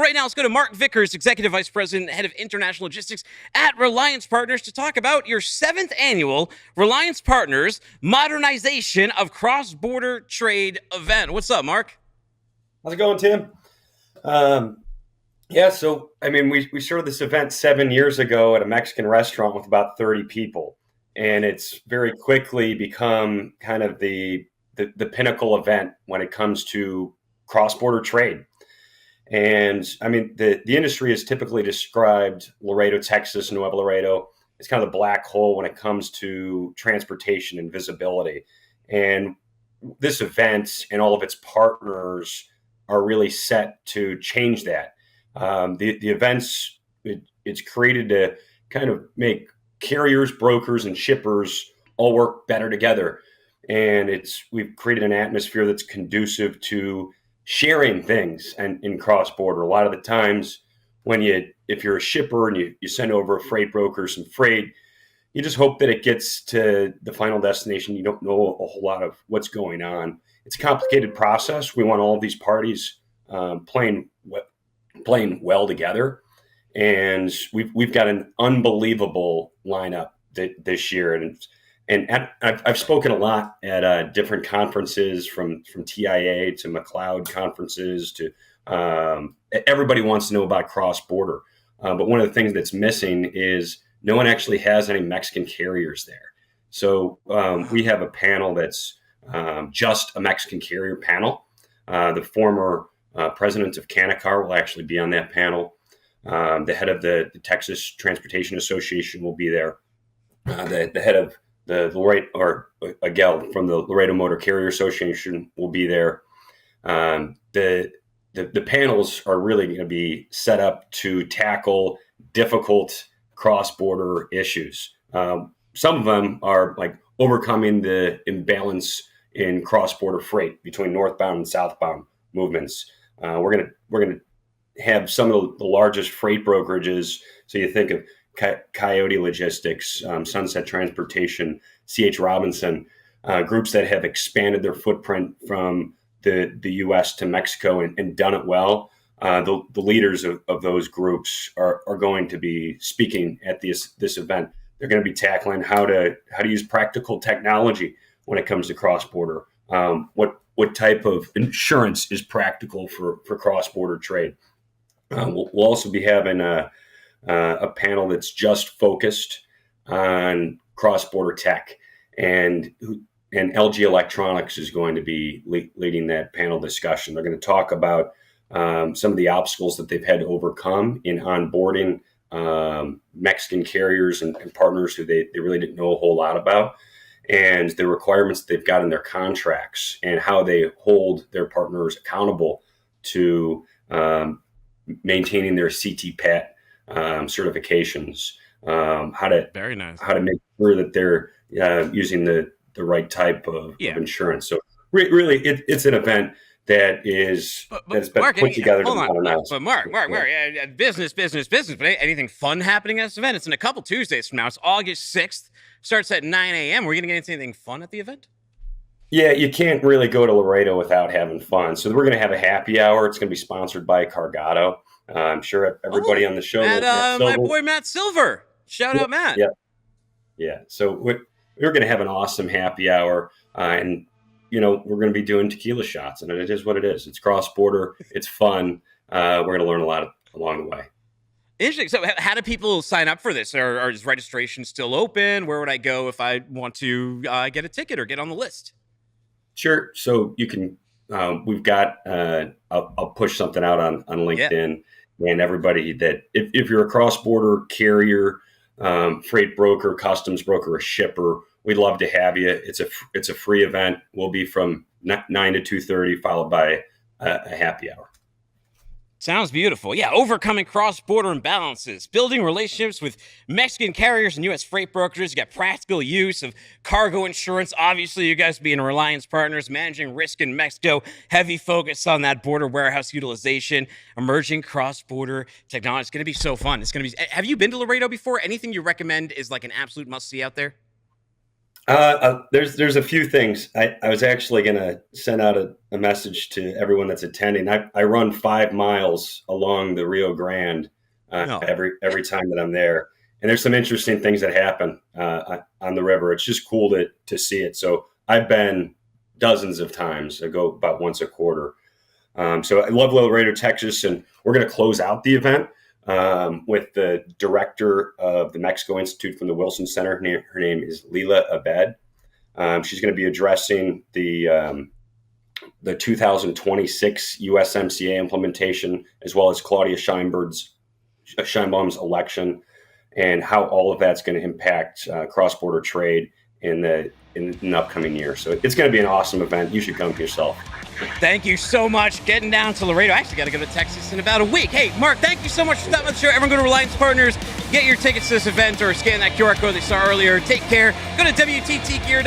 right now. Let's go to Mark Vickers, Executive Vice President, Head of International Logistics at Reliance Partners, to talk about your 7th annual Reliance Partners Modernization of Cross-Border Trade event. What's up, Mark? How's it going, Tim? So I mean, we started this event 7 years ago at a Mexican restaurant with about 30 people, and it's very quickly become kind of the pinnacle event when it comes to cross-border trade. And I mean, the industry is typically described Laredo, Texas, Nuevo Laredo. It's kind of the black hole when it comes to transportation and visibility. And this event and all of its partners are really set to change that. The events, it's created to kind of make carriers, brokers, and shippers all work better together. And we've created an atmosphere that's conducive to sharing things and in cross-border. A lot of the times if you're a shipper and you send over a freight broker some freight, you just hope that it gets to the final destination. You don't know a whole lot of what's going on. It's a complicated process. We want all of these parties playing well together, and we've got an unbelievable lineup this year. And I've spoken a lot at different conferences, from TIA to McLeod conferences to everybody wants to know about cross-border. But one of the things that's missing is no one actually has any Mexican carriers there. So we have a panel that's just a Mexican carrier panel. The former president of Canacar will actually be on that panel. The head of the Texas Transportation Association will be there. The head of the Laredo, or a gal from the Laredo Motor Carrier Association will be there. The panels are really going to be set up to tackle difficult cross-border issues. Some of them are like overcoming the imbalance in cross-border freight between northbound and southbound movements. We're gonna have some of the largest freight brokerages. So you think of Coyote Logistics, Sunset Transportation, C.H. Robinson, groups that have expanded their footprint from the U.S. to Mexico and done it well. The leaders of those groups are going to be speaking at this event. They're going to be tackling how to use practical technology when it comes to cross-border. What type of insurance is practical for cross-border trade? We'll also be having a panel that's just focused on cross-border tech, and LG Electronics is going to be leading that panel discussion. They're going to talk about some of the obstacles that they've had to overcome in onboarding Mexican carriers and partners who they really didn't know a whole lot about, and the requirements they've got in their contracts and how they hold their partners accountable to maintaining their CTPAT certifications. Very nice. How to make sure that they're using the right type of insurance. So really, it's an event that's been Mark, put together. Hold on, but Mark, business. But anything fun happening at this event? It's in a couple Tuesdays from now. It's August 6th. Starts at 9 a.m. We're going to get into anything fun at the event? Yeah, you can't really go to Laredo without having fun. So we're going to have a happy hour. It's going to be sponsored by Cargado. I'm sure everybody on the show. My boy Matt Silver. Shout out, Matt. Yeah. So we're going to have an awesome happy hour, and we're going to be doing tequila shots, and it is what it is. It's cross-border. It's fun. We're going to learn a lot along the way. Interesting. So how do people sign up for this? Is registration still open? Where would I go if I want to get a ticket or get on the list? Sure. So you can, we've got, I'll push something out on LinkedIn, and everybody that if you're a cross-border carrier, freight broker, customs broker, a shipper, we'd love to have you. It's a free event. We'll be from 9 to 2:30, followed by a happy hour. Sounds beautiful. Yeah, overcoming cross-border imbalances, building relationships with Mexican carriers and U.S. freight brokers. You got practical use of cargo insurance. Obviously, you guys being Reliance partners, managing risk in Mexico, heavy focus on that border warehouse utilization, emerging cross-border technology. It's going to be so fun. It's going to be. Have you been to Laredo before? Anything you recommend is like an absolute must-see out there? There's a few things. I was actually going to send out a message to everyone that's attending. I run 5 miles along the Rio Grande No. every time that I'm there, and there's some interesting things that happen on the river. It's just cool to see it. So I've been dozens of times. I go about once a quarter. So I love Laredo, Texas, and we're going to close out the event with the director of the Mexico Institute from the Wilson Center. Her name is Leila Abed. She's going to be addressing the 2026 USMCA implementation, as well as Claudia Sheinbaum's election, and how all of that's going to impact cross-border trade in the upcoming year. So it's going to be an awesome event. You should come for yourself. Thank you so much. Getting down to Laredo. I actually got to go to Texas in about a week. Hey, Mark, thank you so much for stopping by the show. Everyone go to Reliance Partners, get your tickets to this event, or scan that QR code they saw earlier. Take care. Go to WTTgear.com.